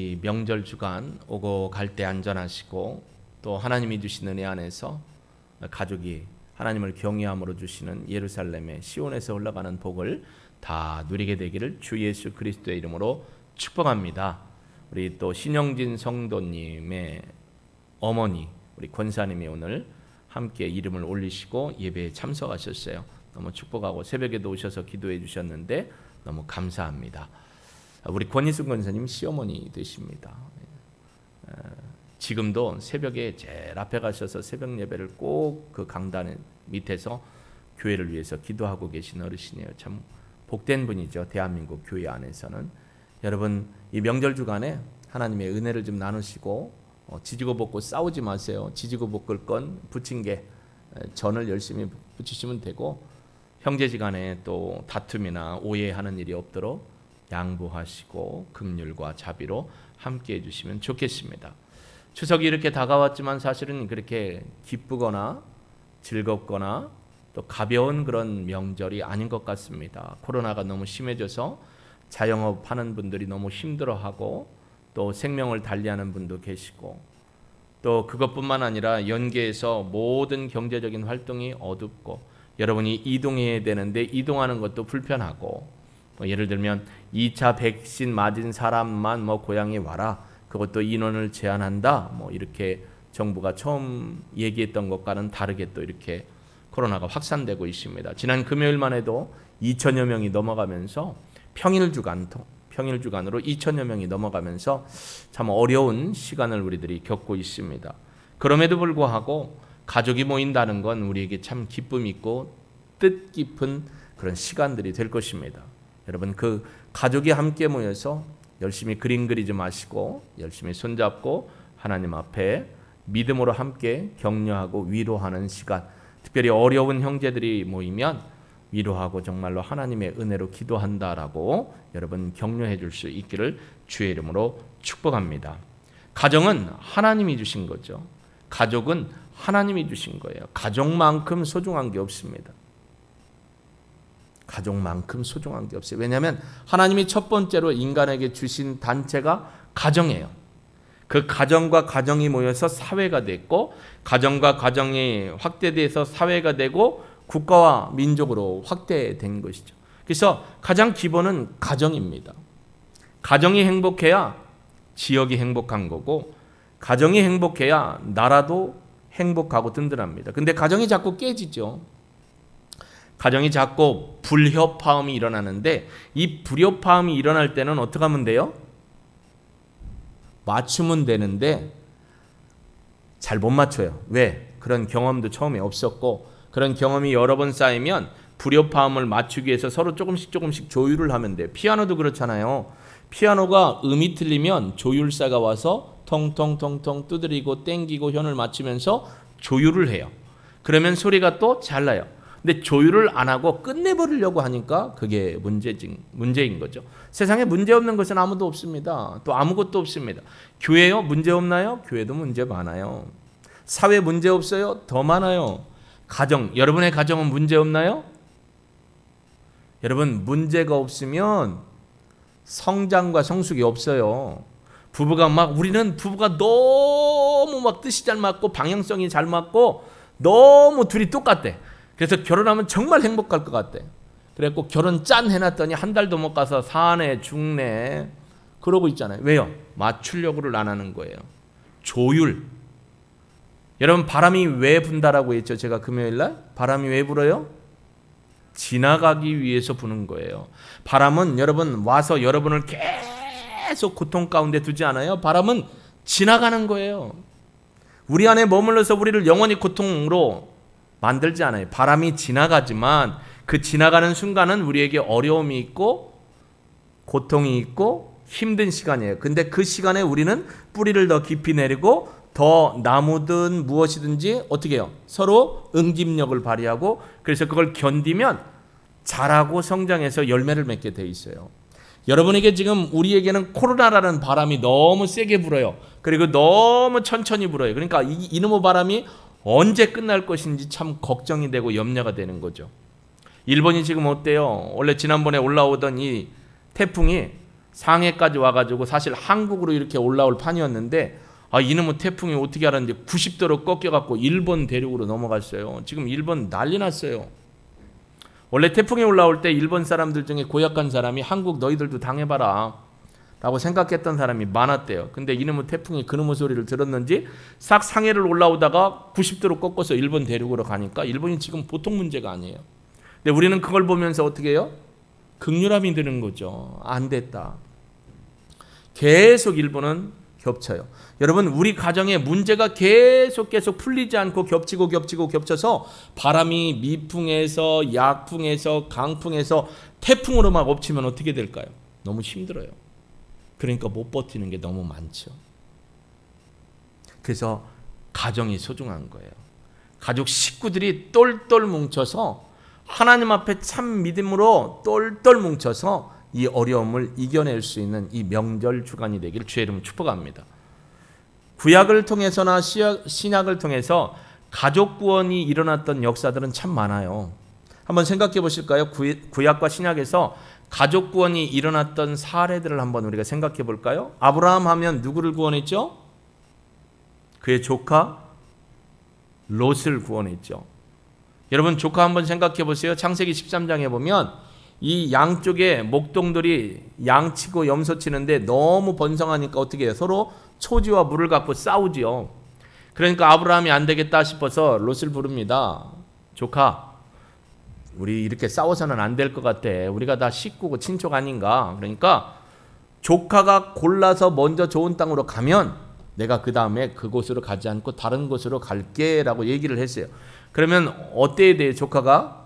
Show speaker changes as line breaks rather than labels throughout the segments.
이 명절 주간 오고 갈 때 안전하시고 또 하나님이 주신 은혜 안에서 가족이 하나님을 경외함으로 주시는 예루살렘의 시온에서 흘러가는 복을 다 누리게 되기를 주 예수 그리스도의 이름으로 축복합니다. 우리 또 신영진 성도님의 어머니 우리 권사님이 오늘 함께 이름을 올리시고 예배에 참석하셨어요. 너무 축복하고 새벽에도 오셔서 기도해 주셨는데 너무 감사합니다. 우리 권희순 권사님 시어머니 되십니다. 지금도 새벽에 제일 앞에 가셔서 새벽 예배를 꼭 그 강단 밑에서 교회를 위해서 기도하고 계신 어르신이에요. 참 복된 분이죠. 대한민국 교회 안에서는. 여러분 이 명절 주간에 하나님의 은혜를 좀 나누시고 지지고 볶고 싸우지 마세요. 지지고 볶을 건 부침개 전을 열심히 부치시면 되고 형제지간에 또 다툼이나 오해하는 일이 없도록 양보하시고 긍휼과 자비로 함께 해주시면 좋겠습니다. 추석이 이렇게 다가왔지만 사실은 그렇게 기쁘거나 즐겁거나 또 가벼운 그런 명절이 아닌 것 같습니다. 코로나가 너무 심해져서 자영업 하는 분들이 너무 힘들어하고 또 생명을 달리하는 분도 계시고 또 그것뿐만 아니라 연계해서 모든 경제적인 활동이 어둡고 여러분이 이동해야 되는데 이동하는 것도 불편하고 예를 들면 2차 백신 맞은 사람만 고향에 와라. 그것도 인원을 제한한다. 이렇게 정부가 처음 얘기했던 것과는 다르게 또 이렇게 코로나가 확산되고 있습니다. 지난 금요일만 해도 2천여 명이 넘어가면서 평일 주간으로 2천여 명이 넘어가면서 참 어려운 시간을 우리들이 겪고 있습니다. 그럼에도 불구하고 가족이 모인다는 건 우리에게 참 기쁨 있고 뜻깊은 그런 시간들이 될 것입니다. 여러분 그 가족이 함께 모여서 열심히 그림 그리지 마시고 열심히 손잡고 하나님 앞에 믿음으로 함께 격려하고 위로하는 시간, 특별히 어려운 형제들이 모이면 위로하고 정말로 하나님의 은혜로 기도한다라고 여러분 격려해 줄 수 있기를 주의 이름으로 축복합니다. 가정은 하나님이 주신 거죠. 가족은 하나님이 주신 거예요. 가족만큼 소중한 게 없습니다. 가족만큼 소중한 게 없어요. 왜냐하면 하나님이 첫 번째로 인간에게 주신 단체가 가정이에요. 그 가정과 가정이 모여서 사회가 됐고 가정과 가정이 확대돼서 사회가 되고 국가와 민족으로 확대된 것이죠. 그래서 가장 기본은 가정입니다. 가정이 행복해야 지역이 행복한 거고 가정이 행복해야 나라도 행복하고 든든합니다. 근데 가정이 자꾸 깨지죠. 가정이 자꾸 불협화음이 일어나는데 이 불협화음이 일어날 때는 어떻게 하면 돼요? 맞추면 되는데 잘 못 맞춰요. 왜? 그런 경험도 처음에 없었고 그런 경험이 여러 번 쌓이면 불협화음을 맞추기 위해서 서로 조금씩 조율을 하면 돼요. 피아노도 그렇잖아요. 피아노가 음이 틀리면 조율사가 와서 통통통통 두드리고 땡기고 현을 맞추면서 조율을 해요. 그러면 소리가 또 잘 나요. 근데 조율을 안 하고 끝내버리려고 하니까 그게 문제인 거죠. 세상에 문제 없는 것은 아무도 없습니다. 또 아무것도 없습니다. 교회요? 문제 없나요? 교회도 문제 많아요. 사회 문제 없어요? 더 많아요. 가정, 여러분의 가정은 문제 없나요? 여러분 문제가 없으면 성장과 성숙이 없어요. 우리는 부부가 너무 뜻이 잘 맞고 방향성이 잘 맞고 너무 둘이 똑같대. 그래서 결혼하면 정말 행복할 것 같대. 그래갖고 결혼 짠 해놨더니 한 달도 못 가서 사내 중내 그러고 있잖아요. 왜요? 맞추려고를 안 하는 거예요. 조율. 여러분 바람이 왜 분다라고 했죠? 제가 금요일날 바람이 왜 불어요? 지나가기 위해서 부는 거예요. 바람은 여러분 와서 여러분을 계속 고통 가운데 두지 않아요. 바람은 지나가는 거예요. 우리 안에 머물러서 우리를 영원히 고통으로 만들지 않아요. 바람이 지나가지만 그 지나가는 순간은 우리에게 어려움이 있고 고통이 있고 힘든 시간이에요. 근데 그 시간에 우리는 뿌리를 더 깊이 내리고 더 나무든 무엇이든지 어떻게 해요? 서로 응집력을 발휘하고 그래서 그걸 견디면 자라고 성장해서 열매를 맺게 돼 있어요. 여러분에게 지금 우리에게는 코로나라는 바람이 너무 세게 불어요. 그리고 너무 천천히 불어요. 그러니까 이놈의 바람이 언제 끝날 것인지 참 걱정이 되고 염려가 되는 거죠. 일본이 지금 어때요? 원래 지난번에 올라오던 이 태풍이 상해까지 와가지고 사실 한국으로 이렇게 올라올 판이었는데 이놈의 태풍이 어떻게 알았는지 90도로 꺾여갖고 일본 대륙으로 넘어갔어요. 지금 일본 난리 났어요. 원래 태풍이 올라올 때 일본 사람들 중에 고약한 사람이 한국 너희들도 당해봐라 라고 생각했던 사람이 많았대요. 근데 이놈의 태풍이 그놈의 소리를 들었는지 싹 상해를 올라오다가 90도로 꺾어서 일본 대륙으로 가니까 일본이 지금 보통 문제가 아니에요. 근데 우리는 그걸 보면서 어떻게 해요? 극률함이 드는 거죠. 안 됐다. 계속 일본은 겹쳐요. 여러분, 우리 가정에 문제가 계속 풀리지 않고 겹쳐서 바람이 미풍에서 약풍에서 강풍에서 태풍으로 막 엎치면 어떻게 될까요? 너무 힘들어요. 그러니까 못 버티는 게 너무 많죠. 그래서 가정이 소중한 거예요. 가족 식구들이 똘똘 뭉쳐서 하나님 앞에 참 믿음으로 똘똘 뭉쳐서 이 어려움을 이겨낼 수 있는 이 명절 주간이 되길 주의 이름으로 축복합니다. 구약을 통해서나 신약을 통해서 가족 구원이 일어났던 역사들은 참 많아요. 한번 생각해 보실까요? 구약과 신약에서 가족 구원이 일어났던 사례들을 한번 우리가 생각해 볼까요? 아브라함 하면 누구를 구원했죠? 그의 조카 롯을 구원했죠. 여러분, 조카 한번 생각해 보세요. 창세기 13장에 보면 이 양쪽에 목동들이 양치고 염소치는데 너무 번성하니까 어떻게 해요? 서로 초지와 물을 갖고 싸우지요. 그러니까 아브라함이 안 되겠다 싶어서 롯을 부릅니다. 조카, 우리 이렇게 싸워서는 안 될 것 같아. 우리가 다 식구고 친척 아닌가? 그러니까 조카가 골라서 먼저 좋은 땅으로 가면 내가 그 다음에 그곳으로 가지 않고 다른 곳으로 갈게 라고 얘기를 했어요. 그러면 어때야 돼요? 조카가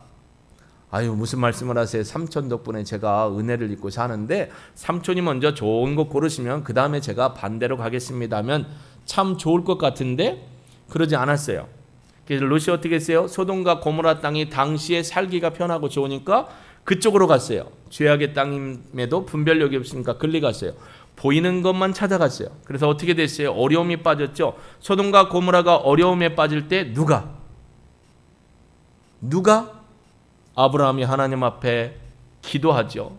무슨 말씀을 하세요? 삼촌 덕분에 제가 은혜를 입고 사는데 삼촌이 먼저 좋은 거 고르시면 그 다음에 제가 반대로 가겠습니다 하면 참 좋을 것 같은데 그러지 않았어요. 그래서 롯이 어떻게 했어요? 소돔과 고모라 땅이 당시에 살기가 편하고 좋으니까 그쪽으로 갔어요. 죄악의 땅임에도 분별력이 없으니까 글리 갔어요. 보이는 것만 찾아갔어요. 그래서 어떻게 됐어요? 어려움이 빠졌죠. 소돔과 고모라가 어려움에 빠질 때 누가? 아브라함이 하나님 앞에 기도하죠.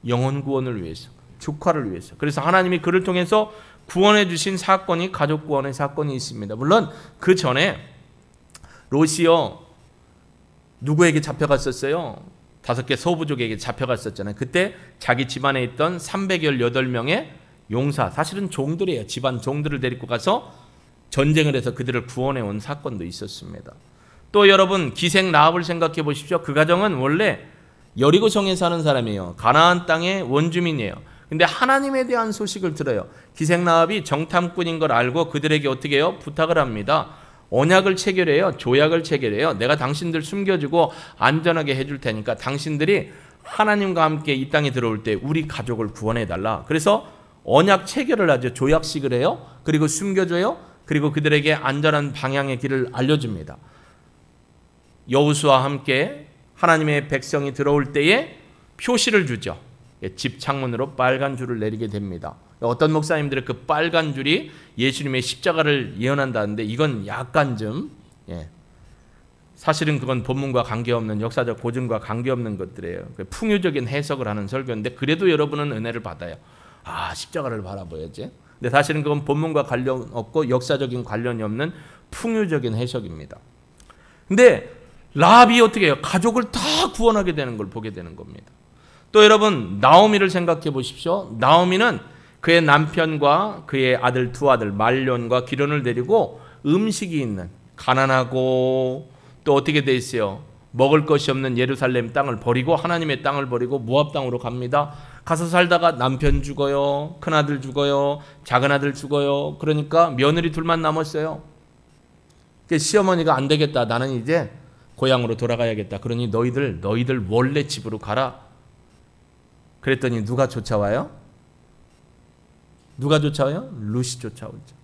영혼 구원을 위해서, 조카를 위해서. 그래서 하나님이 그를 통해서 구원해 주신 사건이 가족 구원의 사건이 있습니다. 물론 그 전에 롯이요 누구에게 잡혀갔었어요? 5개 소부족에게 잡혀갔었잖아요. 그때 자기 집안에 있던 318명의 용사, 사실은 종들이에요. 집안 종들을 데리고 가서 전쟁을 해서 그들을 구원해 온 사건도 있었습니다. 또 여러분, 기생 라합을 생각해 보십시오. 그 가정은 원래 여리고성에 사는 사람이에요. 가나안 땅의 원주민이에요. 근데 하나님에 대한 소식을 들어요. 기생 라합이 정탐꾼인 걸 알고 그들에게 어떻게 해요? 부탁을 합니다. 언약을 체결해요. 조약을 체결해요. 내가 당신들 숨겨주고 안전하게 해줄 테니까 당신들이 하나님과 함께 이 땅에 들어올 때 우리 가족을 구원해달라. 그래서 언약 체결을 하죠. 조약식을 해요. 그리고 숨겨줘요. 그리고 그들에게 안전한 방향의 길을 알려줍니다. 여호수아와 함께 하나님의 백성이 들어올 때에 표시를 주죠. 집 창문으로 빨간 줄을 내리게 됩니다. 어떤 목사님들은 그 빨간 줄이 예수님의 십자가를 예언한다는데 이건 약간 좀 사실은 그건 본문과 관계없는 역사적 고증과 관계없는 것들이에요. 풍요적인 해석을 하는 설교인데 그래도 여러분은 은혜를 받아요. 십자가를 바라봐야지. 근데 사실은 그건 본문과 관련 없고 역사적인 관련이 없는 풍요적인 해석입니다. 근데 라합이 어떻게 해요? 가족을 다 구원하게 되는 걸 보게 되는 겁니다. 또 여러분, 나오미를 생각해 보십시오. 나오미는 그의 남편과 그의 아들 두 아들 말론과 기론을 데리고 음식이 있는 가난하고 또 어떻게 돼 있어요? 먹을 것이 없는 예루살렘 땅을 버리고 하나님의 땅을 버리고 모압 땅으로 갑니다. 가서 살다가 남편 죽어요. 큰아들 죽어요. 작은아들 죽어요. 그러니까 며느리 둘만 남았어요. 시어머니가 안 되겠다. 나는 이제 고향으로 돌아가야겠다. 그러니 너희들 원래 집으로 가라. 그랬더니 누가 쫓아와요? 룻이 쫓아오죠.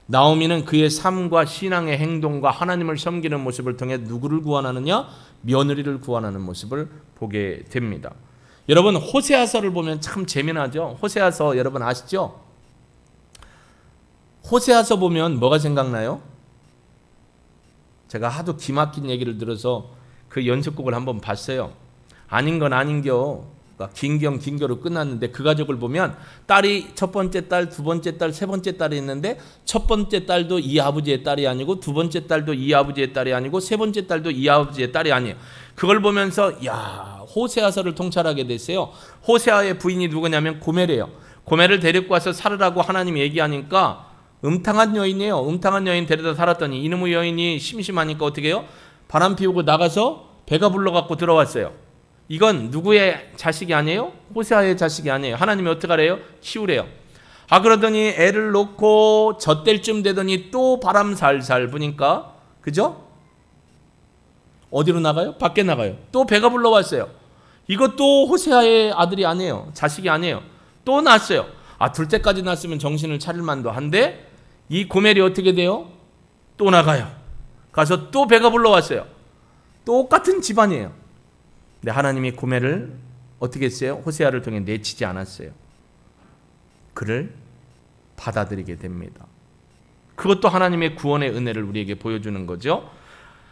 나오미는 그의 삶과 신앙의 행동과 하나님을 섬기는 모습을 통해 누구를 구원하느냐? 며느리를 구원하는 모습을 보게 됩니다. 여러분, 호세아서를 보면 참 재미나죠. 호세아서 여러분 아시죠? 호세아서 보면 뭐가 생각나요? 제가 하도 기막힌 얘기를 들어서 그 연습곡을 한번 봤어요. 아닌 건 아닌겨. 긴교로 끝났는데 그 가족을 보면 딸이 첫 번째 딸, 두 번째 딸, 세 번째 딸이 있는데 첫 번째 딸도 이 아버지의 딸이 아니고 두 번째 딸도 이 아버지의 딸이 아니고 세 번째 딸도 이 아버지의 딸이 아니에요. 그걸 보면서 야, 호세아서를 통찰하게 됐어요. 호세아의 부인이 누구냐면 고멜이에요. 고멜을 데리고 와서 살으라고 하나님이 얘기하니까 음탕한 여인이에요. 음탕한 여인 데려다 살았더니 이놈의 여인이 심심하니까 어떻게 해요? 바람 피우고 나가서 배가 불러갖고 들어왔어요. 이건 누구의 자식이 아니에요? 호세아의 자식이 아니에요. 하나님이 어떻게 하래요? 키우래요. 그러더니 애를 놓고 젖될 쯤 되더니 또 바람 살살 부니까, 그죠? 어디로 나가요? 밖에 나가요. 또 배가 불러왔어요. 이것도 호세아의 아들이 아니에요. 자식이 아니에요. 또 낳았어요. 둘째까지 낳았으면 정신을 차릴 만도 한데 이 고멜이 어떻게 돼요? 또 나가요. 가서 또 배가 불러왔어요. 똑같은 집안이에요. 근데 하나님이 고멜을 어떻게 했어요? 호세아를 통해 내치지 않았어요. 그를 받아들이게 됩니다. 그것도 하나님의 구원의 은혜를 우리에게 보여주는 거죠.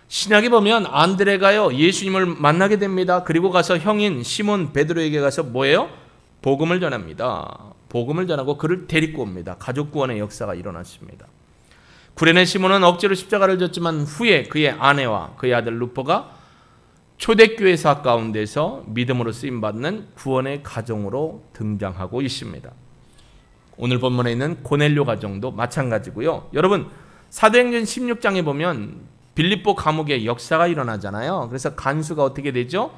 신약에 보면 안드레가요 예수님을 만나게 됩니다. 그리고 가서 형인 시몬 베드로에게 가서 뭐예요? 복음을 전합니다. 복음을 전하고 그를 데리고 옵니다. 가족 구원의 역사가 일어났습니다. 구레네 시몬은 억지로 십자가를 졌지만 후에 그의 아내와 그의 아들 루포가 초대교회 사 가운데서 믿음으로 쓰임받는 구원의 가정으로 등장하고 있습니다. 오늘 본문에 있는 고넬료 가정도 마찬가지고요. 여러분 사도행전 16장에 보면 빌립보 감옥에 역사가 일어나잖아요. 그래서 간수가 어떻게 되죠?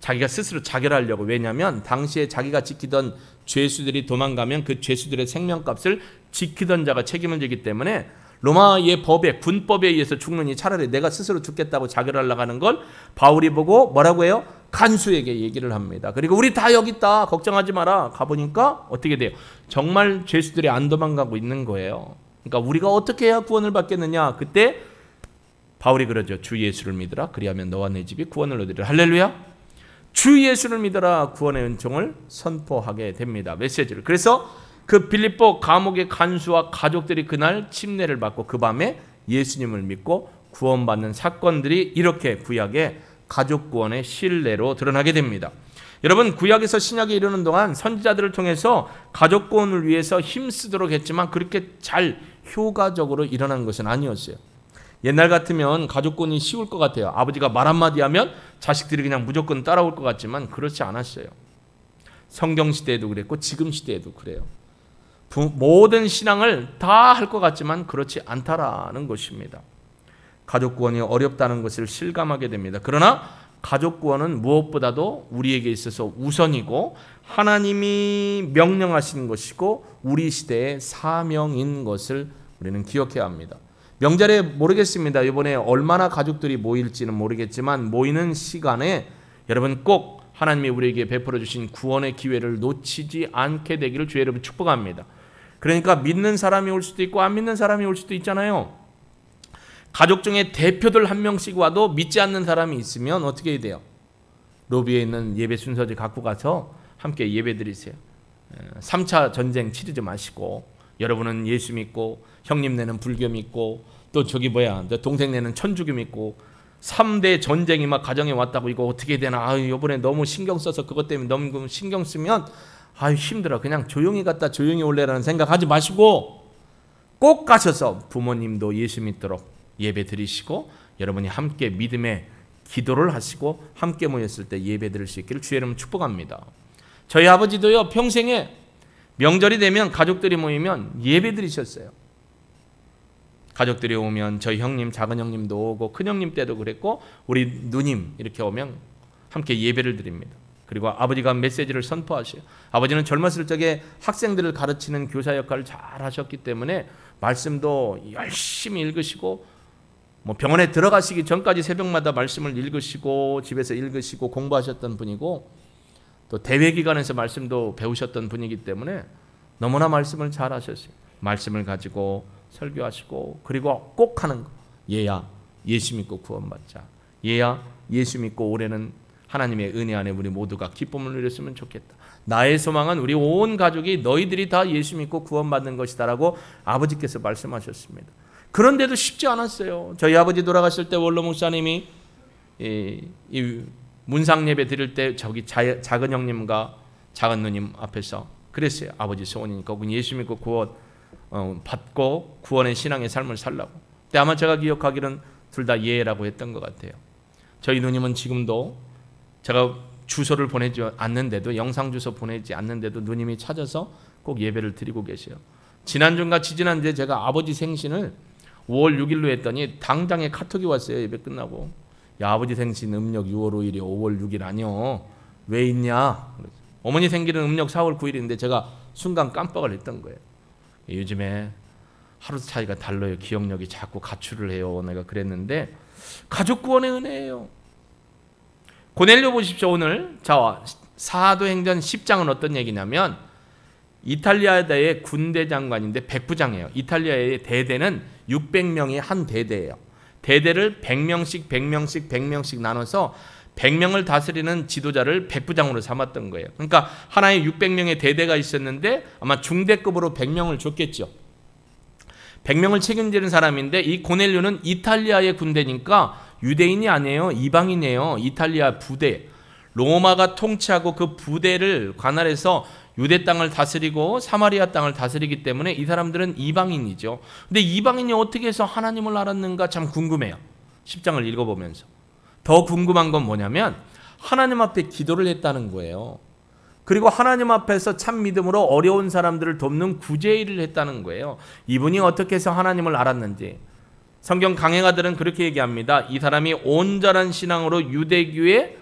자기가 스스로 자결하려고. 왜냐하면 당시에 자기가 지키던 죄수들이 도망가면 그 죄수들의 생명값을 지키던 자가 책임을 지기 때문에 로마의 법에 군법에 의해서 죽느니 차라리 내가 스스로 죽겠다고 자결하려고 하는 걸 바울이 보고 뭐라고 해요? 간수에게 얘기를 합니다. 그리고 우리 다 여기 있다. 걱정하지 마라. 가보니까 어떻게 돼요? 정말 죄수들이 안 도망가고 있는 거예요. 그러니까 우리가 어떻게 해야 구원을 받겠느냐. 그때 바울이 그러죠. 주 예수를 믿으라. 그리하면 너와 내 집이 구원을 얻으리라. 할렐루야. 주 예수를 믿으라. 구원의 은총을 선포하게 됩니다. 메시지를. 그래서 그 빌립보 감옥의 간수와 가족들이 그날 침례를 받고 그 밤에 예수님을 믿고 구원받는 사건들이 이렇게 구약의 가족 구원의 신뢰로 드러나게 됩니다. 여러분 구약에서 신약에 이르는 동안 선지자들을 통해서 가족 구원을 위해서 힘쓰도록 했지만 그렇게 잘 효과적으로 일어난 것은 아니었어요. 옛날 같으면 가족 구원이 쉬울 것 같아요. 아버지가 말 한마디 하면 자식들이 그냥 무조건 따라올 것 같지만 그렇지 않았어요. 성경 시대에도 그랬고 지금 시대에도 그래요. 모든 신앙을 다 할 것 같지만 그렇지 않다라는 것입니다. 가족 구원이 어렵다는 것을 실감하게 됩니다. 그러나 가족 구원은 무엇보다도 우리에게 있어서 우선이고 하나님이 명령하신 것이고 우리 시대의 사명인 것을 우리는 기억해야 합니다. 명절에 모르겠습니다. 이번에 얼마나 가족들이 모일지는 모르겠지만 모이는 시간에 여러분 꼭 하나님이 우리에게 베풀어 주신 구원의 기회를 놓치지 않게 되기를 주의 이름으로 축복합니다. 그러니까 믿는 사람이 올 수도 있고 안 믿는 사람이 올 수도 있잖아요. 가족 중에 대표들 한 명씩 와도 믿지 않는 사람이 있으면 어떻게 해야 돼요? 로비에 있는 예배 순서지 갖고 가서 함께 예배 드리세요. 3차 전쟁 치르지 마시고 여러분은 예수 믿고 형님네는 불교 믿고 또 동생네는 천주교 믿고 3대 전쟁이 막 가정에 왔다고 이거 어떻게 해야 되나 이번에 너무 신경 써서 그것 때문에 너무 신경 쓰면 힘들어. 그냥 조용히 갔다 조용히 올래라는 생각하지 마시고 꼭 가셔서 부모님도 예수 믿도록 예배 드리시고 여러분이 함께 믿음의 기도를 하시고 함께 모였을 때 예배 드릴 수 있기를 주의 이름으로 축복합니다. 저희 아버지도요 평생에 명절이 되면 가족들이 모이면 예배 드리셨어요. 가족들이 오면 저희 형님 작은 형님도 오고 큰 형님 때도 그랬고 우리 누님 이렇게 오면 함께 예배를 드립니다. 그리고 아버지가 메시지를 선포하셔요. 아버지는 젊었을 적에 학생들을 가르치는 교사 역할을 잘 하셨기 때문에 말씀도 열심히 읽으시고 병원에 들어가시기 전까지 새벽마다 말씀을 읽으시고 집에서 읽으시고 공부하셨던 분이고 또 대회 기간에서 말씀도 배우셨던 분이기 때문에 너무나 말씀을 잘 하셨어요. 말씀을 가지고 설교하시고 그리고 꼭 하는 거. 얘야 예수 믿고 구원받자. 얘야 예수 믿고 올해는 하나님의 은혜 안에 우리 모두가 기쁨을 누렸으면 좋겠다. 나의 소망은 우리 온 가족이 너희들이 다 예수 믿고 구원받는 것이다라고 아버지께서 말씀하셨습니다. 그런데도 쉽지 않았어요. 저희 아버지 돌아가실 때 원로 목사님이 이 문상 예배 드릴 때 저기 작은 형님과 작은 누님 앞에서 그랬어요. 아버지 소원이니까 혹은 예수 믿고 구원 받고 구원의 신앙의 삶을 살라고. 근데 아마 제가 기억하기로는 둘 다 예라고 했던 것 같아요. 저희 누님은 지금도 제가 주소를 보내지 않는데도, 영상 주소 보내지 않는데도 누님이 찾아서 꼭 예배를 드리고 계세요. 지난주인가 지지난주에 제가 아버지 생신을 5월 6일로 했더니 당장에 카톡이 왔어요. 예배 끝나고. 야, 아버지 생신 음력 6월 5일이 5월 6일 아니요. 왜 있냐? 어머니 생일은 음력 4월 9일인데 제가 순간 깜빡을 했던 거예요. 요즘에 하루 차이가 달라요. 기억력이 자꾸 가출을 해요. 내가 그랬는데 가족 구원의 은혜예요. 고넬료 보십시오. 오늘 자, 사도행전 10장은 어떤 얘기냐면 이탈리아의 군대 장관인데 백부장이에요. 이탈리아의 대대는 600명이 한 대대예요. 대대를 100명씩 나눠서 100명을 다스리는 지도자를 백부장으로 삼았던 거예요. 그러니까 하나의 600명의 대대가 있었는데 아마 중대급으로 100명을 줬겠죠. 100명을 책임지는 사람인데 이 고넬료는 이탈리아의 군대니까 유대인이 아니에요. 이방인이에요. 이탈리아 부대. 로마가 통치하고 그 부대를 관할해서 유대 땅을 다스리고 사마리아 땅을 다스리기 때문에 이 사람들은 이방인이죠. 근데 이방인이 어떻게 해서 하나님을 알았는가 참 궁금해요. 10장을 읽어보면서. 더 궁금한 건 뭐냐면 하나님 앞에 기도를 했다는 거예요. 그리고 하나님 앞에서 참 믿음으로 어려운 사람들을 돕는 구제일을 했다는 거예요. 이분이 어떻게 해서 하나님을 알았는지. 성경 강해가들은 그렇게 얘기합니다. 이 사람이 온전한 신앙으로 유대교에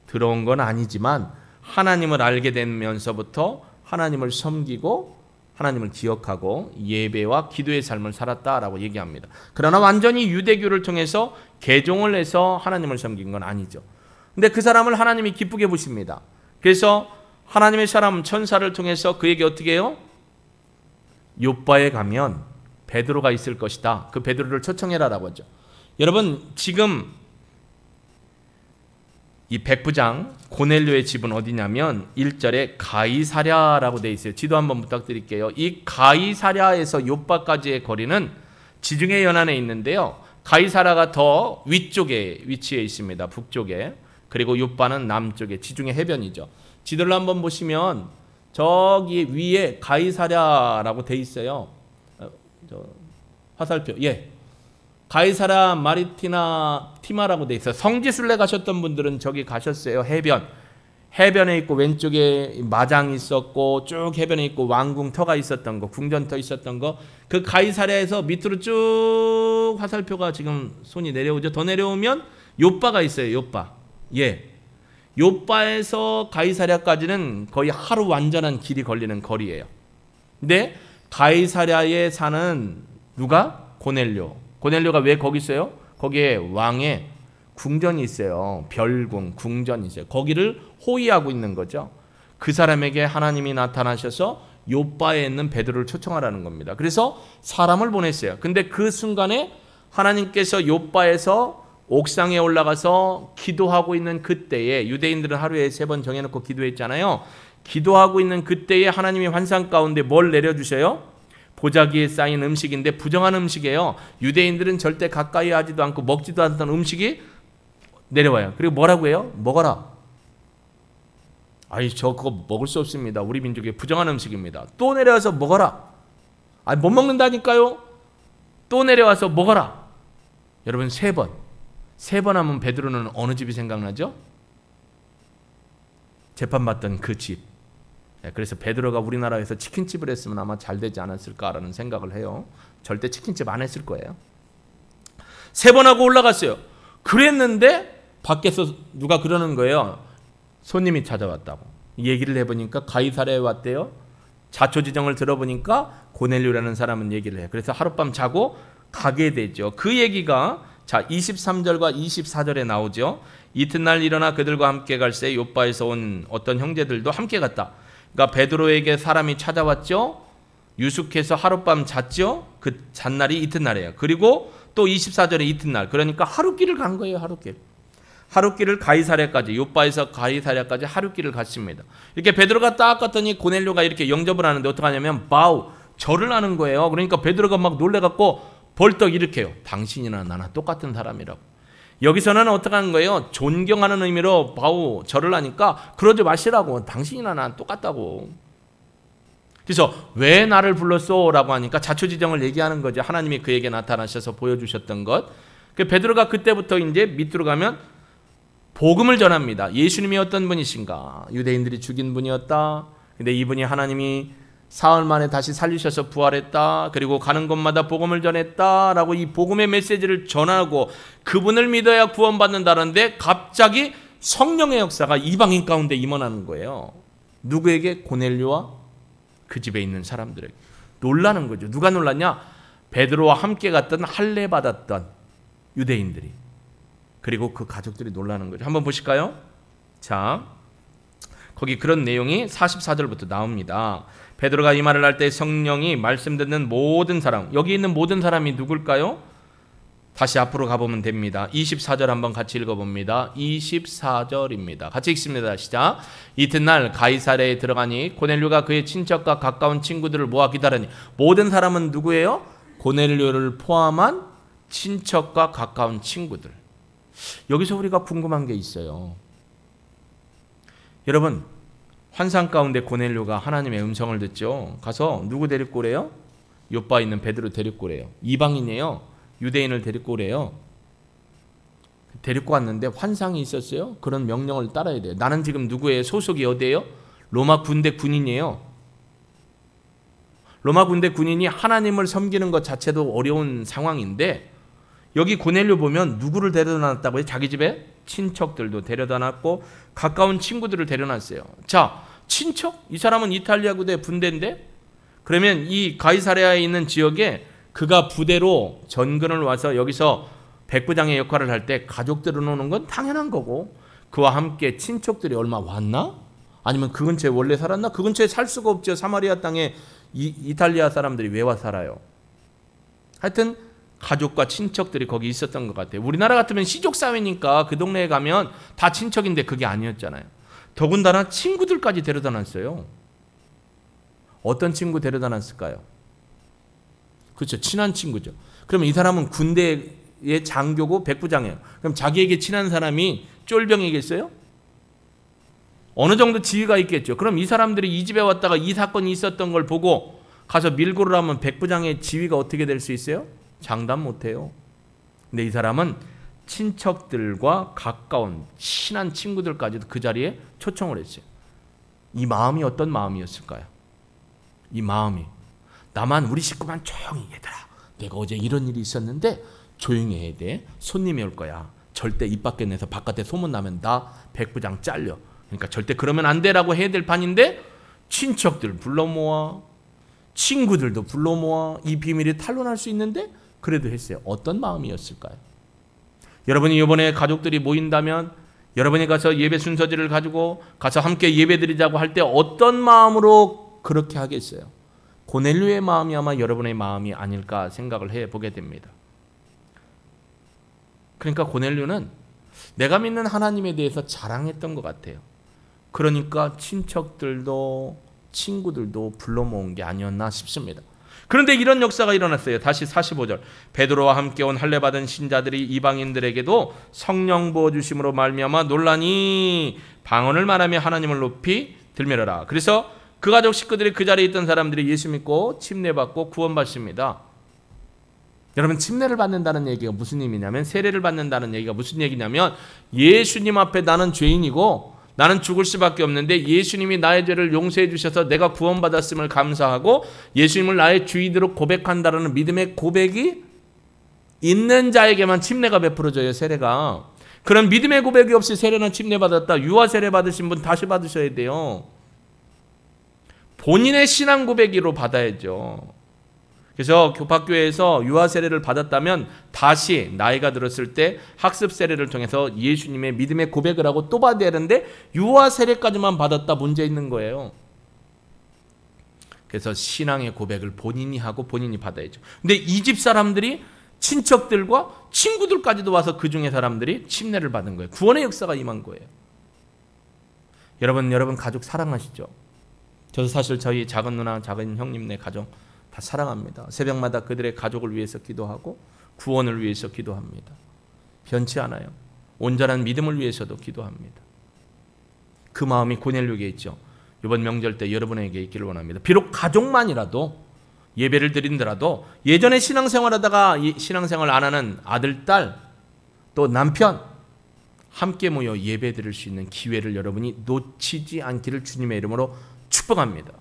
들어온 건 아니지만 하나님을 알게 되면서부터 하나님을 섬기고 하나님을 기억하고 예배와 기도의 삶을 살았다라고 얘기합니다. 그러나 완전히 유대교를 통해서 개종을 해서 하나님을 섬긴 건 아니죠. 근데 그 사람을 하나님이 기쁘게 보십니다. 그래서 하나님의 사람 천사를 통해서 그에게 어떻게 해요? 요빠에 가면 베드로가 있을 것이다. 그 베드로를 초청해라라고 하죠. 여러분 지금 이 백부장 고넬료의 집은 어디냐면 1절에 가이사랴라고 되어 있어요. 지도 한번 부탁드릴게요. 이 가이사랴에서 요빠까지의 거리는 지중해 연안에 있는데요. 가이사랴가 더 위쪽에 위치해 있습니다. 북쪽에. 그리고 요빠는 남쪽에 지중해 해변이죠. 지도를 한번 보시면 저기 위에 가이사랴라고 되어 있어요. 화살표. 예. 가이사랴 마리티마라고 돼 있어요. 성지순례 가셨던 분들은 저기 가셨어요. 해변에 있고 왼쪽에 마장이 있었고 쭉 해변에 있고 왕궁터가 있었던 거, 궁전터 있었던 거. 그 가이사랴에서 밑으로 쭉 화살표가 지금 손이 내려오죠. 더 내려오면 요빠가 있어요. 요빠. 예. 요빠에서 가이사랴까지는 거의 하루 완전한 길이 걸리는 거리예요. 근데 가이사랴에 사는 누가? 고넬료. 고넬료가 왜 거기 있어요? 거기에 왕의 궁전이 있어요. 별궁, 궁전이 있어요. 거기를 호위하고 있는 거죠. 그 사람에게 하나님이 나타나셔서 요빠에 있는 베드로를 초청하라는 겁니다. 그래서 사람을 보냈어요. 근데 그 순간에 하나님께서 요빠에서 옥상에 올라가서 기도하고 있는 그때에, 유대인들은 하루에 3번 정해놓고 기도했잖아요. 기도하고 있는 그때에 하나님이 환상 가운데 뭘 내려주셔요? 보자기에 쌓인 음식인데 부정한 음식이에요. 유대인들은 절대 가까이 하지도 않고 먹지도 않던 음식이 내려와요. 그리고 뭐라고 해요? 먹어라. 아니 저 그거 먹을 수 없습니다. 우리 민족의 부정한 음식입니다. 또 내려와서 먹어라. 아니 못 먹는다니까요. 또 내려와서 먹어라. 여러분 3번. 3번 하면 베드로는 어느 집이 생각나죠? 재판받던 그 집. 그래서 베드로가 우리나라에서 치킨집을 했으면 아마 잘 되지 않았을까라는 생각을 해요. 절대 치킨집 안 했을 거예요. 3번 하고 올라갔어요. 그랬는데 밖에서 누가 그러는 거예요. 손님이 찾아왔다고. 얘기를 해보니까 가이사랴에 왔대요. 자초지정을 들어보니까 고넬료라는 사람은 얘기를 해요. 그래서 하룻밤 자고 가게 되죠. 그 얘기가 자 23절과 24절에 나오죠. 이튿날 일어나 그들과 함께 갈새 요빠에서 온 어떤 형제들도 함께 갔다. 그러니까 베드로에게 사람이 찾아왔죠. 유숙해서 하룻밤 잤죠. 그 잔날이 이튿날이에요. 그리고 또 24절에 이튿날. 그러니까 하루길을 간 거예요. 하루길을 가이사랴까지, 요빠에서 가이사랴까지 하루길을 갔습니다. 이렇게 베드로가 딱 갔더니 고넬료가 이렇게 영접을 하는데 어떻게 하냐면 바우, 절을 하는 거예요. 그러니까 베드로가 막 놀래갖고 벌떡 일으켜요. 당신이나 나나 똑같은 사람이라고. 여기서는 어떻게 하는 거예요? 존경하는 의미로 바우 절을 하니까 그러지 마시라고. 당신이나 난 똑같다고. 그래서 왜 나를 불렀소? 라고 하니까 자초지정을 얘기하는 거죠. 하나님이 그에게 나타나셔서 보여주셨던 것. 베드로가 그때부터 이제 밑으로 가면 복음을 전합니다. 예수님이 어떤 분이신가? 유대인들이 죽인 분이었다. 근데 이분이 하나님이 사흘 만에 다시 살리셔서 부활했다. 그리고 가는 곳마다 복음을 전했다. 라고 이 복음의 메시지를 전하고 그분을 믿어야 구원받는다는데 갑자기 성령의 역사가 이방인 가운데 임원하는 거예요. 누구에게? 고넬료와 그 집에 있는 사람들에게. 놀라는 거죠. 누가 놀랐냐? 베드로와 함께 갔던 할례 받았던 유대인들이. 그리고 그 가족들이 놀라는 거죠. 한번 보실까요? 자, 거기 그런 내용이 44절부터 나옵니다. 베드로가 이 말을 할 때 성령이 말씀 듣는 모든 사람, 여기 있는 모든 사람이 누굴까요? 다시 앞으로 가보면 됩니다. 24절 한번 같이 읽어봅니다. 24절입니다. 같이 읽습니다. 시작. 이튿날 가이사랴에 들어가니 고넬료가 그의 친척과 가까운 친구들을 모아 기다리니. 모든 사람은 누구예요? 고넬료를 포함한 친척과 가까운 친구들. 여기서 우리가 궁금한 게 있어요. 여러분, 환상 가운데 고넬료가 하나님의 음성을 듣죠. 가서 누구 데리고 오래요? 요빠 있는 베드로 데리고 오래요. 이방인이에요. 유대인을 데리고 오래요. 데리고 왔는데 환상이 있었어요. 그런 명령을 따라야 돼요. 나는 지금 누구예요? 소속이 어디예요? 로마 군대 군인이에요. 로마 군대 군인이 하나님을 섬기는 것 자체도 어려운 상황인데 여기 고넬료 보면 누구를 데려다 놨다고요? 자기 집에 친척들도 데려다 놨고 가까운 친구들을 데려놨어요. 자, 친척? 이 사람은 이탈리아 부대 분대인데 그러면 이 가이사랴에 있는 지역에 그가 부대로 전근을 와서 여기서 백부장의 역할을 할 때 가족들을 오는 건 당연한 거고 그와 함께 친척들이 얼마 왔나? 아니면 그 근처에 원래 살았나? 그 근처에 살 수가 없죠. 사마리아 땅에 이탈리아 사람들이 왜 와 살아요? 하여튼 가족과 친척들이 거기 있었던 것 같아요. 우리나라 같으면 시족사회니까 그 동네에 가면 다 친척인데 그게 아니었잖아요. 더군다나 친구들까지 데려다 놨어요. 어떤 친구 데려다 놨을까요? 그렇죠. 친한 친구죠. 그러면 이 사람은 군대의 장교고 백부장이에요. 그럼 자기에게 친한 사람이 쫄병이겠어요? 어느 정도 지위가 있겠죠. 그럼 이 사람들이 이 집에 왔다가 이 사건이 있었던 걸 보고 가서 밀고를 하면 백부장의 지위가 어떻게 될 수 있어요? 장담 못해요. 근데 이 사람은 친척들과 가까운 친한 친구들까지도 그 자리에 초청을 했어요. 이 마음이 어떤 마음이었을까요? 이 마음이 나만 우리 식구만 조용히 얘들아 내가 어제 이런 일이 있었는데 조용히 해야 돼. 손님이 올 거야. 절대 입 밖에 내서 바깥에 소문나면 나 백부장 잘려. 그러니까 절대 그러면 안 돼라고 해야 될 판인데 친척들 불러 모아 친구들도 불러 모아 이 비밀이 탄로날 수 있는데 그래도 했어요. 어떤 마음이었을까요? 여러분이 이번에 가족들이 모인다면 여러분이 가서 예배 순서지를 가지고 가서 함께 예배드리자고 할 때 어떤 마음으로 그렇게 하겠어요? 고넬료의 마음이 아마 여러분의 마음이 아닐까 생각을 해보게 됩니다. 그러니까 고넬료는 내가 믿는 하나님에 대해서 자랑했던 것 같아요. 그러니까 친척들도 친구들도 불러 모은 게 아니었나 싶습니다. 그런데 이런 역사가 일어났어요. 다시 45절. 베드로와 함께 온 할례 받은 신자들이 이방인들에게도 성령 부어 주심으로 말미암아 놀라니 방언을 말하며 하나님을 높이 들매려라. 그래서 그 가족 식구들이 그 자리에 있던 사람들이 예수 믿고 침례받고 구원받습니다. 여러분 침례를 받는다는 얘기가 무슨 의미냐면 세례를 받는다는 얘기가 무슨 얘기냐면 예수님 앞에 나는 죄인이고 나는 죽을 수밖에 없는데 예수님이 나의 죄를 용서해 주셔서 내가 구원받았음을 감사하고 예수님을 나의 주인으로 고백한다라는 믿음의 고백이 있는 자에게만 침례가 베풀어져요. 세례가. 그런 믿음의 고백이 없이 세례는 침례 받았다. 유아 세례 받으신 분 다시 받으셔야 돼요. 본인의 신앙 고백으로 받아야죠. 그래서 교파교회에서 유아 세례를 받았다면 다시 나이가 들었을 때 학습 세례를 통해서 예수님의 믿음의 고백을 하고 또 받아야 되는데 유아 세례까지만 받았다 문제 있는 거예요. 그래서 신앙의 고백을 본인이 하고 본인이 받아야죠. 근데 이 집 사람들이 친척들과 친구들까지도 와서 그 중에 사람들이 침례를 받은 거예요. 구원의 역사가 임한 거예요. 여러분 가족 사랑하시죠? 저도 사실 저희 작은 누나, 작은 형님네 가정 다 사랑합니다. 새벽마다 그들의 가족을 위해서 기도하고 구원을 위해서 기도합니다. 변치 않아요. 온전한 믿음을 위해서도 기도합니다. 그 마음이 고넬료에게 있죠. 이번 명절 때 여러분에게 있기를 원합니다. 비록 가족만이라도 예배를 드린더라도 예전에 신앙생활하다가 신앙생활 안 하는 아들, 딸, 또 남편 함께 모여 예배 드릴 수 있는 기회를 여러분이 놓치지 않기를 주님의 이름으로 축복합니다.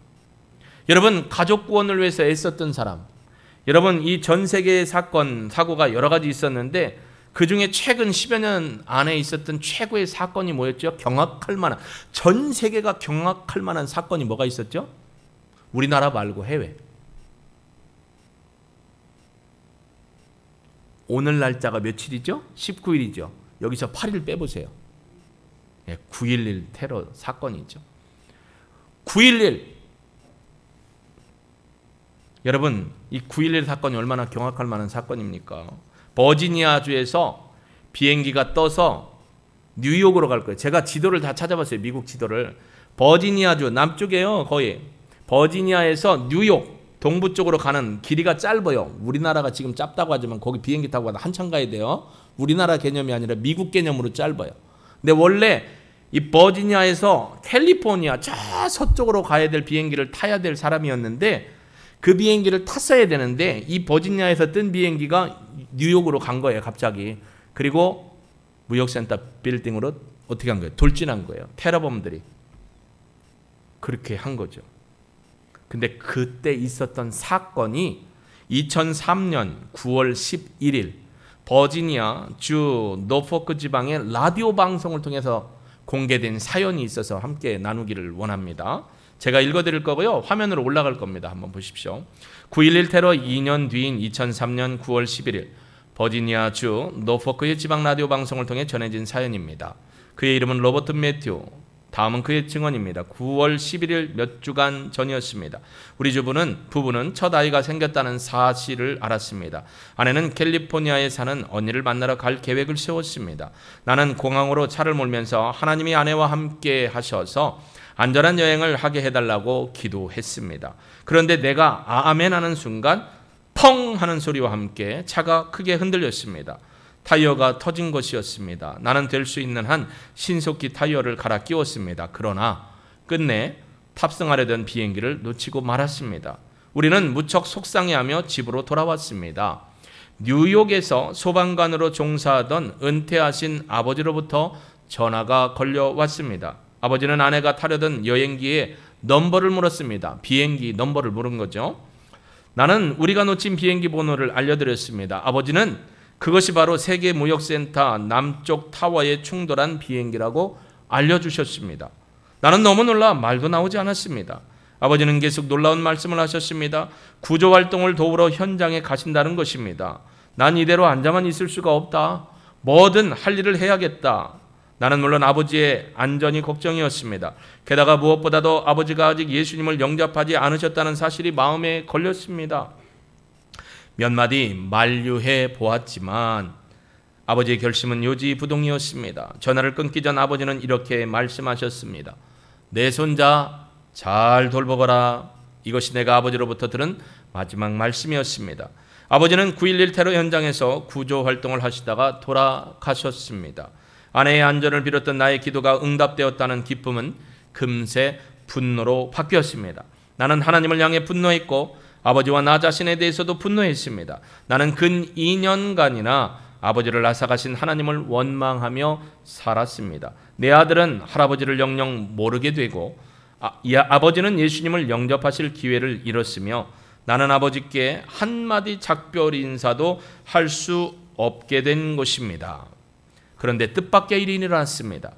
여러분, 가족 구원을 위해서 애썼던 사람, 여러분, 이 전 세계의 사고가 여러 가지 있었는데 그 중에 최근 10여 년 안에 있었던 최고의 사건이 뭐였죠? 경악할 만한, 전 세계가 경악할 만한 사건이 뭐가 있었죠? 우리나라 말고 해외. 오늘 날짜가 며칠이죠? 19일이죠. 여기서 8일 빼보세요. 9.11 테러 사건이죠. 9.11. 여러분, 이 9.11 사건이 얼마나 경악할 만한 사건입니까? 버지니아주에서 비행기가 떠서 뉴욕으로 갈 거예요. 제가 지도를 다 찾아봤어요. 미국 지도를. 버지니아주 남쪽에요. 거의. 버지니아에서 뉴욕 동부 쪽으로 가는 길이가 짧아요. 우리나라가 지금 짧다고 하지만 거기 비행기 타고 가다 한참 가야 돼요. 우리나라 개념이 아니라 미국 개념으로 짧아요. 근데 원래 이 버지니아에서 캘리포니아 저 서쪽으로 가야 될 비행기를 타야 될 사람이었는데 그 비행기를 탔어야 되는데 이 버지니아에서 뜬 비행기가 뉴욕으로 간 거예요. 갑자기. 그리고 무역센터 빌딩으로 어떻게 한 거예요? 돌진한 거예요. 테러범들이. 그렇게 한 거죠. 근데 그때 있었던 사건이 2003년 9월 11일 버지니아 주 노포크 지방의 라디오 방송을 통해서 공개된 사연이 있어서 함께 나누기를 원합니다. 제가 읽어드릴 거고요. 화면으로 올라갈 겁니다. 한번 보십시오. 9.11 테러 2년 뒤인 2003년 9월 11일 버지니아 주 노포크의 지방 라디오 방송을 통해 전해진 사연입니다. 그의 이름은 로버트 매튜. 다음은 그의 증언입니다. 9월 11일 몇 주간 전이었습니다. 우리 부부는 첫 아이가 생겼다는 사실을 알았습니다. 아내는 캘리포니아에 사는 언니를 만나러 갈 계획을 세웠습니다. 나는 공항으로 차를 몰면서 하나님이 아내와 함께 하셔서 안전한 여행을 하게 해달라고 기도했습니다. 그런데 내가 아멘 하는 순간 펑 하는 소리와 함께 차가 크게 흔들렸습니다. 타이어가 터진 것이었습니다. 나는 될 수 있는 한 신속히 타이어를 갈아 끼웠습니다. 그러나 끝내 탑승하려던 비행기를 놓치고 말았습니다. 우리는 무척 속상해하며 집으로 돌아왔습니다. 뉴욕에서 소방관으로 종사하던 은퇴하신 아버지로부터 전화가 걸려왔습니다. 아버지는 아내가 타려던 여행기의 넘버를 물었습니다. 비행기 넘버를 물은 거죠. 나는 우리가 놓친 비행기 번호를 알려드렸습니다. 아버지는 그것이 바로 세계무역센터 남쪽 타워에 충돌한 비행기라고 알려주셨습니다. 나는 너무 놀라 말도 나오지 않았습니다. 아버지는 계속 놀라운 말씀을 하셨습니다. 구조활동을 도우러 현장에 가신다는 것입니다. 난 이대로 앉아만 있을 수가 없다. 뭐든 할 일을 해야겠다. 나는 물론 아버지의 안전이 걱정이었습니다. 게다가 무엇보다도 아버지가 아직 예수님을 영접하지 않으셨다는 사실이 마음에 걸렸습니다. 몇 마디 만류해 보았지만 아버지의 결심은 요지부동이었습니다. 전화를 끊기 전 아버지는 이렇게 말씀하셨습니다. 내 손자 잘 돌보거라. 이것이 내가 아버지로부터 들은 마지막 말씀이었습니다. 아버지는 9.11 테러 현장에서 구조활동을 하시다가 돌아가셨습니다. 아내의 안전을 빌었던 나의 기도가 응답되었다는 기쁨은 금세 분노로 바뀌었습니다. 나는 하나님을 향해 분노했고 아버지와 나 자신에 대해서도 분노했습니다. 나는 근 2년간이나 아버지를 앗아가신 하나님을 원망하며 살았습니다. 내 아들은 할아버지를 영영 모르게 되고 아버지는 예수님을 영접하실 기회를 잃었으며 나는 아버지께 한마디 작별 인사도 할 수 없게 된 것입니다. 그런데 뜻밖의 일이 일어났습니다.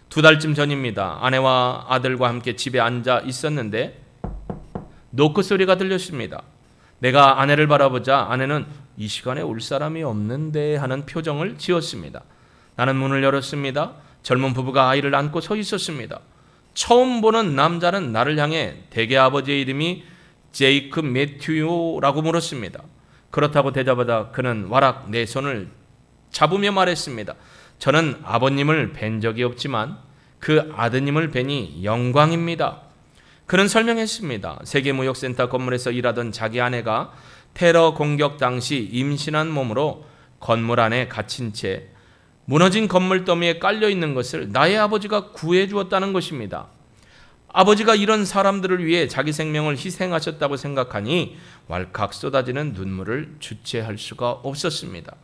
2달쯤 전입니다. 아내와 아들과 함께 집에 앉아 있었는데 노크 소리가 들렸습니다. 내가 아내를 바라보자 아내는 이 시간에 올 사람이 없는데 하는 표정을 지었습니다. 나는 문을 열었습니다. 젊은 부부가 아이를 안고 서 있었습니다. 처음 보는 남자는 나를 향해 대개 아버지의 이름이 제이크 매튜라고 물었습니다. 그렇다고 대답하다 그는 와락 내 손을 잡으며 말했습니다. 저는 아버님을 뵌 적이 없지만 그 아드님을 뵈니 영광입니다. 그는 설명했습니다. 세계무역센터 건물에서 일하던 자기 아내가 테러 공격 당시 임신한 몸으로 건물 안에 갇힌 채 무너진 건물 더미에 깔려 있는 것을 나의 아버지가 구해 주었다는 것입니다. 아버지가 이런 사람들을 위해 자기 생명을 희생하셨다고 생각하니 왈칵 쏟아지는 눈물을 주체할 수가 없었습니다.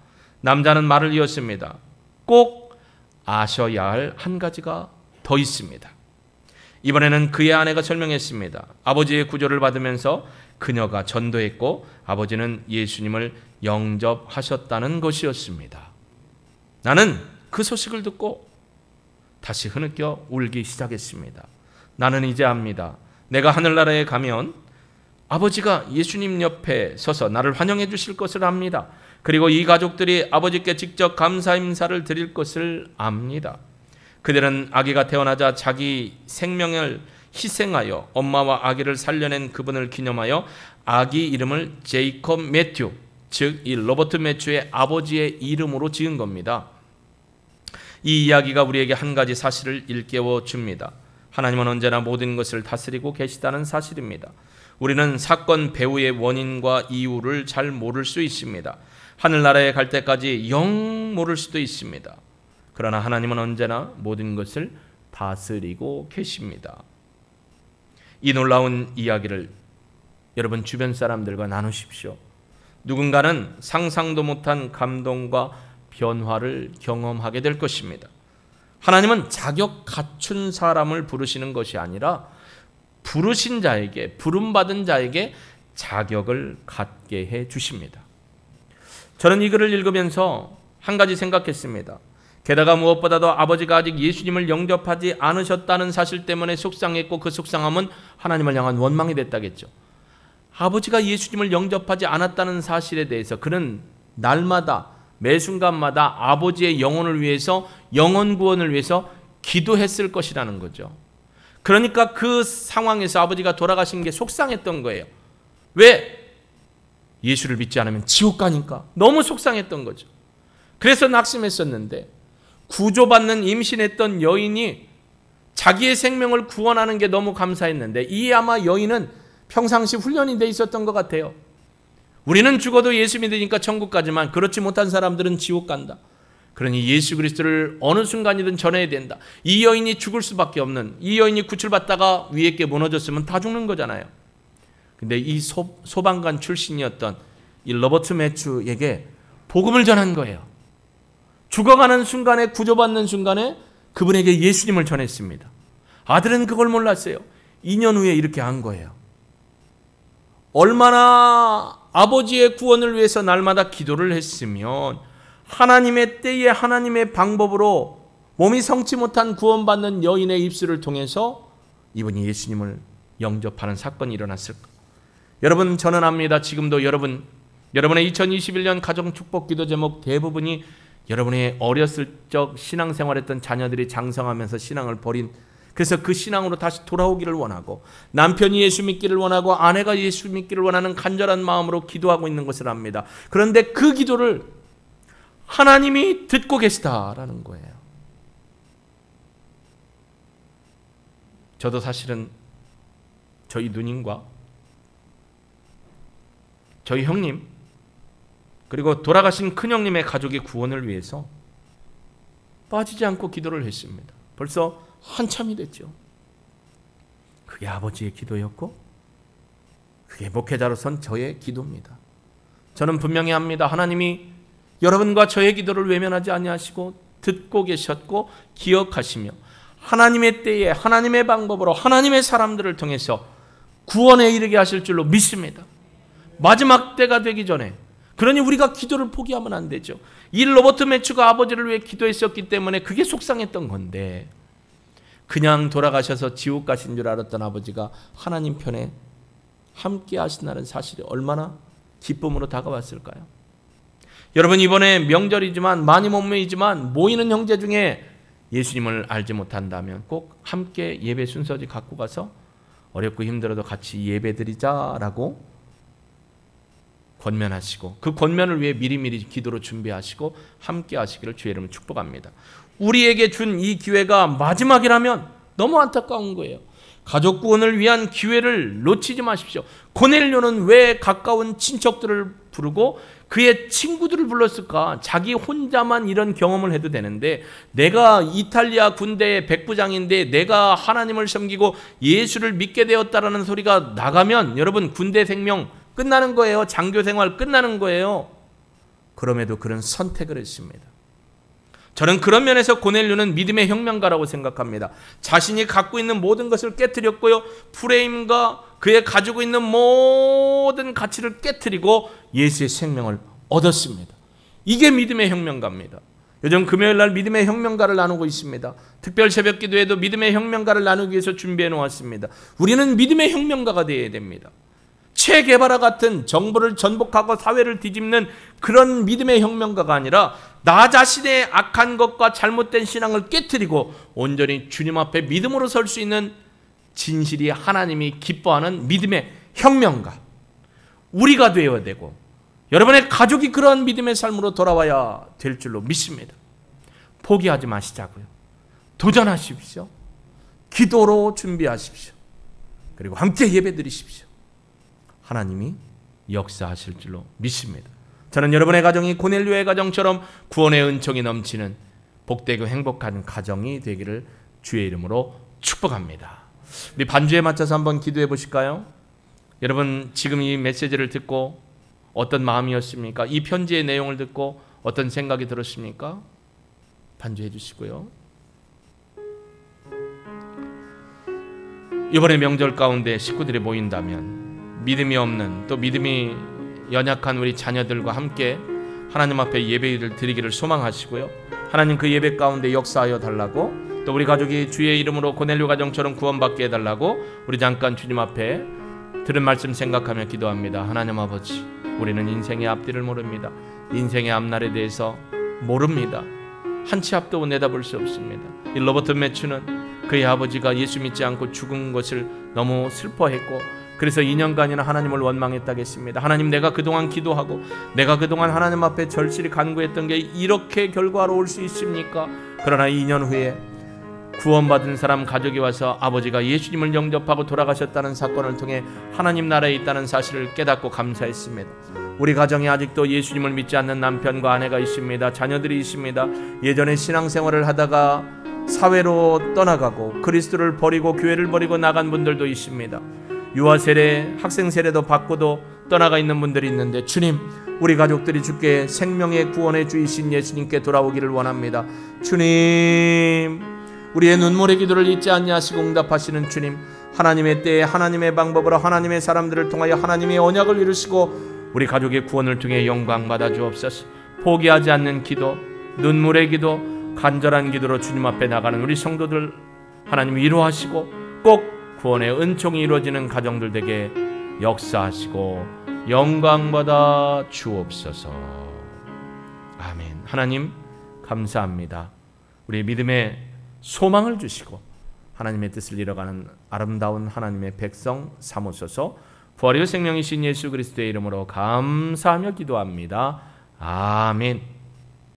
남자는 말을 이었습니다. 꼭 아셔야 할 한 가지가 더 있습니다. 이번에는 그의 아내가 설명했습니다. 아버지의 구조를 받으면서 그녀가 전도했고 아버지는 예수님을 영접하셨다는 것이었습니다. 나는 그 소식을 듣고 다시 흐느껴 울기 시작했습니다. 나는 이제 압니다. 내가 하늘나라에 가면 아버지가 예수님 옆에 서서 나를 환영해 주실 것을 압니다. 그리고 이 가족들이 아버지께 직접 감사 인사를 드릴 것을 압니다. 그들은 아기가 태어나자 자기 생명을 희생하여 엄마와 아기를 살려낸 그분을 기념하여 아기 이름을 제이콥 매튜, 즉 이 로버트 매튜의 아버지의 이름으로 지은 겁니다. 이 이야기가 우리에게 한 가지 사실을 일깨워 줍니다. 하나님은 언제나 모든 것을 다스리고 계시다는 사실입니다. 우리는 사건 배후의 원인과 이유를 잘 모를 수 있습니다. 하늘나라에 갈 때까지 영 모를 수도 있습니다. 그러나 하나님은 언제나 모든 것을 다스리고 계십니다. 이 놀라운 이야기를 여러분 주변 사람들과 나누십시오. 누군가는 상상도 못한 감동과 변화를 경험하게 될 것입니다. 하나님은 자격 갖춘 사람을 부르시는 것이 아니라 부르신 자에게, 부름받은 자에게 자격을 갖게 해 주십니다. 저는 이 글을 읽으면서 한 가지 생각했습니다. 게다가 무엇보다도 아버지가 아직 예수님을 영접하지 않으셨다는 사실 때문에 속상했고 그 속상함은 하나님을 향한 원망이 됐다겠죠. 아버지가 예수님을 영접하지 않았다는 사실에 대해서 그는 날마다 매 순간마다 아버지의 영혼을 위해서, 영혼 구원을 위해서 기도했을 것이라는 거죠. 그러니까 그 상황에서 아버지가 돌아가신 게 속상했던 거예요. 왜? 예수를 믿지 않으면 지옥 가니까. 너무 속상했던 거죠. 그래서 낙심했었는데 구조받는 임신했던 여인이 자기의 생명을 구원하는 게 너무 감사했는데 이 아마 여인은 평상시 훈련이 돼 있었던 것 같아요. 우리는 죽어도 예수 믿으니까 천국 가지만 그렇지 못한 사람들은 지옥 간다. 그러니 예수 그리스도를 어느 순간이든 전해야 된다. 이 여인이 죽을 수밖에 없는, 이 여인이 구출받다가 위에 게 무너졌으면 다 죽는 거잖아요. 근데 이 소방관 출신이었던 이 로버트 매튜에게 복음을 전한 거예요. 죽어가는 순간에, 구조받는 순간에 그분에게 예수님을 전했습니다. 아들은 그걸 몰랐어요. 2년 후에 이렇게 한 거예요. 얼마나 아버지의 구원을 위해서 날마다 기도를 했으면 하나님의 때에 하나님의 방법으로 몸이 성치 못한 구원받는 여인의 입술을 통해서 이분이 예수님을 영접하는 사건이 일어났을까? 여러분, 저는 압니다. 지금도 여러분의 2021년 가정 축복 기도 제목 대부분이 여러분의 어렸을 적 신앙생활했던 자녀들이 장성하면서 신앙을 버린, 그래서 그 신앙으로 다시 돌아오기를 원하고 남편이 예수 믿기를 원하고 아내가 예수 믿기를 원하는 간절한 마음으로 기도하고 있는 것을 압니다. 그런데 그 기도를 하나님이 듣고 계시다라는 거예요. 저도 사실은 저희 누님과 저희 형님 그리고 돌아가신 큰형님의 가족의 구원을 위해서 빠지지 않고 기도를 했습니다. 벌써 한참이 됐죠. 그게 아버지의 기도였고 그게 목회자로선 저의 기도입니다. 저는 분명히 압니다. 하나님이 여러분과 저의 기도를 외면하지 아니하시고 듣고 계셨고 기억하시며 하나님의 때에 하나님의 방법으로 하나님의 사람들을 통해서 구원에 이르게 하실 줄로 믿습니다. 마지막 때가 되기 전에. 그러니 우리가 기도를 포기하면 안 되죠. 이 로버트 매튜가 아버지를 위해 기도했었기 때문에 그게 속상했던 건데 그냥 돌아가셔서 지옥 가신 줄 알았던 아버지가 하나님 편에 함께 하신다는 사실이 얼마나 기쁨으로 다가왔을까요? 여러분, 이번에 명절이지만 많이 못 모이지만 모이는 형제 중에 예수님을 알지 못한다면 꼭 함께 예배 순서지 갖고 가서 어렵고 힘들어도 같이 예배 드리자라고 권면하시고 그 권면을 위해 미리미리 기도로 준비하시고 함께 하시기를 주의 이름으로 축복합니다. 우리에게 준 이 기회가 마지막이라면 너무 안타까운 거예요. 가족 구원을 위한 기회를 놓치지 마십시오. 고넬료는 왜 가까운 친척들을 부르고 그의 친구들을 불렀을까? 자기 혼자만 이런 경험을 해도 되는데, 내가 이탈리아 군대의 백부장인데 내가 하나님을 섬기고 예수를 믿게 되었다라는 소리가 나가면 여러분 군대 생명 끝나는 거예요. 장교 생활 끝나는 거예요. 그럼에도 그런 선택을 했습니다. 저는 그런 면에서 고넬료는 믿음의 혁명가라고 생각합니다. 자신이 갖고 있는 모든 것을 깨뜨렸고요, 프레임과 그의 가지고 있는 모든 가치를 깨뜨리고 예수의 생명을 얻었습니다. 이게 믿음의 혁명가입니다. 요즘 금요일날 믿음의 혁명가를 나누고 있습니다. 특별 새벽 기도에도 믿음의 혁명가를 나누기 위해서 준비해 놓았습니다. 우리는 믿음의 혁명가가 되어야 됩니다. 체 게바라 같은 정부를 전복하고 사회를 뒤집는 그런 믿음의 혁명가가 아니라 나 자신의 악한 것과 잘못된 신앙을 깨뜨리고 온전히 주님 앞에 믿음으로 설 수 있는 진실이 하나님이 기뻐하는 믿음의 혁명가, 우리가 되어야 되고 여러분의 가족이 그런 믿음의 삶으로 돌아와야 될 줄로 믿습니다. 포기하지 마시자고요. 도전하십시오. 기도로 준비하십시오. 그리고 함께 예배드리십시오. 하나님이 역사하실 줄로 믿습니다. 저는 여러분의 가정이 고넬료의 가정처럼 구원의 은총이 넘치는 복되고 행복한 가정이 되기를 주의 이름으로 축복합니다. 우리 반주에 맞춰서 한번 기도해 보실까요? 여러분 지금 이 메시지를 듣고 어떤 마음이었습니까? 이 편지의 내용을 듣고 어떤 생각이 들었습니까? 반주해 주시고요. 이번에 명절 가운데 식구들이 모인다면 믿음이 없는, 또 믿음이 연약한 우리 자녀들과 함께 하나님 앞에 예배를 드리기를 소망하시고요, 하나님 그 예배 가운데 역사하여 달라고, 또 우리 가족이 주의 이름으로 고넬료 가정처럼 구원받게 해달라고 우리 잠깐 주님 앞에 들은 말씀 생각하며 기도합니다. 하나님 아버지, 우리는 인생의 앞뒤를 모릅니다. 인생의 앞날에 대해서 모릅니다. 한 치 앞도 내다볼 수 없습니다. 이 로버트 매튜는 그의 아버지가 예수 믿지 않고 죽은 것을 너무 슬퍼했고, 그래서 2년간이나 하나님을 원망했다겠습니다. 하나님, 내가 그동안 기도하고 내가 그동안 하나님 앞에 절실히 간구했던 게 이렇게 결과로 올 수 있습니까? 그러나 2년 후에 구원받은 사람 가족이 와서 아버지가 예수님을 영접하고 돌아가셨다는 사건을 통해 하나님 나라에 있다는 사실을 깨닫고 감사했습니다. 우리 가정에 아직도 예수님을 믿지 않는 남편과 아내가 있습니다. 자녀들이 있습니다. 예전에 신앙생활을 하다가 사회로 떠나가고 그리스도를 버리고 교회를 버리고 나간 분들도 있습니다. 유아 세례, 학생 세례도 받고도 떠나가 있는 분들이 있는데, 주님, 우리 가족들이 주께 생명의 구원의 주이신 예수님께 돌아오기를 원합니다. 주님, 우리의 눈물의 기도를 잊지 아니하시고 응답하시는 주님, 하나님의 때에 하나님의 방법으로 하나님의 사람들을 통하여 하나님의 언약을 이루시고 우리 가족의 구원을 통해 영광 받아 주옵소서. 포기하지 않는 기도, 눈물의 기도, 간절한 기도로 주님 앞에 나가는 우리 성도들 하나님 위로하시고 꼭 구원의 은총이 이루어지는 가정들 되게 역사하시고 영광받아 주옵소서. 아멘. 하나님 감사합니다. 우리 믿음의 소망을 주시고 하나님의 뜻을 이뤄가는 아름다운 하나님의 백성 삼으소서. 부활의 생명이신 예수 그리스도의 이름으로 감사하며 기도합니다. 아멘.